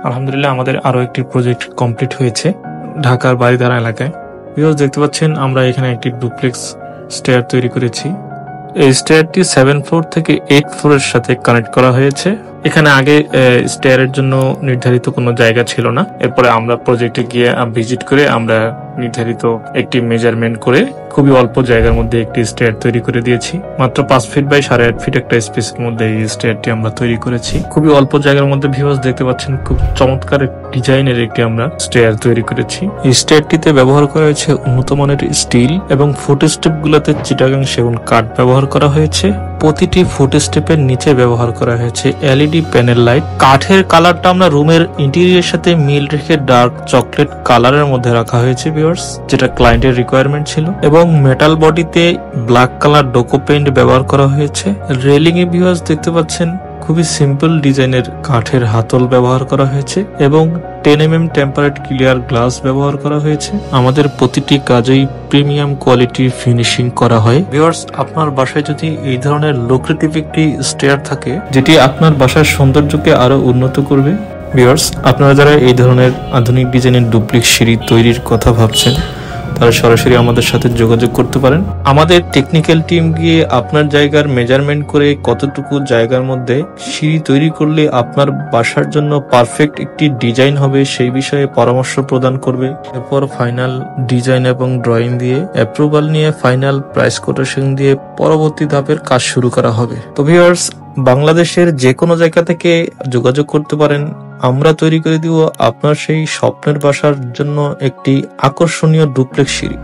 আলহামদুলিল্লাহ আমাদের আরো একটি প্রজেক্ট কমপ্লিট হয়েছে ঢাকার বারিধারা এলাকায়। ভিউয়ার্স দেখতে পাচ্ছেন আমরা এখানে একটি ডুপ্লেক্স স্টেয়ার তৈরি করেছি। এই স্টেয়ারটি 7 ফ্লোর থেকে 8 ফ্লোরের সাথে কানেক্ট করা হয়েছে। এখানে আগে স্টেয়ারের জন্য নির্ধারিত কোনো জায়গা ছিল না। এরপরে আমরা প্রজেক্টে গিয়ে ভিজিট করে আমরা নির্ধারিত একটি মেজারমেন্ট করে খুবই অল্প জায়গার মধ্যে একটি স্টেয়ার তৈরি করে দিয়েছি। মাত্র 5 ফিট বাই 8.5 ফিট একটা স্পেসের মধ্যে এই স্টেয়ারটি আমরা তৈরি করেছি। খুবই অল্প জায়গার মধ্যে ভিউয়ার্স দেখতে পাচ্ছেন খুব চমৎকার ডিজাইনের একটি আমরা স্টেয়ার তৈরি করেছি। এই স্টেয়ারটিতে ব্যবহার করা হয়েছে উন্নত মানের স্টিল এবং ফুট স্টেপ গুলোতে চিটাগাং সেগুন কাঠ ব্যবহার করা হয়েছে। প্রতিটি ফুট স্টেপের নিচে ব্যবহার করা হয়েছে এলইডি প্যানেল লাইট। কাঠের কালারটা আমরা রুমের ইন্টেরিয়রের সাথে মিল রেখে ডার্ক চকলেট কালারের মধ্যে রাখা হয়েছে ভিউয়ার্স, যেটা ক্লায়েন্টের রিকোয়ারমেন্ট ছিল। এবং মেটাল বডিতে ব্ল্যাক কালার ডোকো পেইন্ট ব্যবহার করা হয়েছে। রেলিং এ ভিউয়ার্স দেখতে পাচ্ছেন খুবই সিম্পল ডিজাইনের কাঠের হাতল ব্যবহার করা হয়েছে এবং 10mm টেম্পারেট ক্লিয়ার গ্লাস ব্যবহার করা হয়েছে। আমাদের প্রতিটি কাজেই প্রিমিয়াম কোয়ালিটির ফিনিশিং করা হয়। ভিউয়ার্স আপনার বাসায় যদি এই ধরনের লোক্রেটিভ একটি স্টেয়ার থাকে যেটি আপনার বাসার সৌন্দর্যকে আরো উন্নত করবে, ভিউয়ার্স আপনারা যারা এই ধরনের আধুনিক ডিজাইনের ডুপ্লেক্স সিঁড়ি তৈরির কথা ভাবছেন তারা সরাসরি আমাদের সাথে যোগাযোগ করতে পারেন। আমাদের টেকনিক্যাল টিম গিয়ে আপনার জায়গার মেজারমেন্ট করে কতটুকু জায়গার মধ্যে সিঁড়ি তৈরি করলে আপনার বাসার জন্য পারফেক্ট একটি ডিজাইন হবে সেই বিষয়ে পরামর্শ প্রদান করবে। এরপর ফাইনাল ডিজাইন এবং ড্রয়িং দিয়ে অ্যাপ্রুভাল নিয়ে ফাইনাল প্রাইস কোটেশন দিয়ে পরবর্তী ধাপের কাজ শুরু করা হবে। তো ভিউয়ার্স বাংলাদেশের যে কোনো জায়গা থেকে যোগাযোগ করতে পারেন, আমরা তৈরি করে দিব আপনার সেই স্বপ্নের বাসার জন্য একটি আকর্ষণীয় ডুপ্লেক্স সিঁড়ি।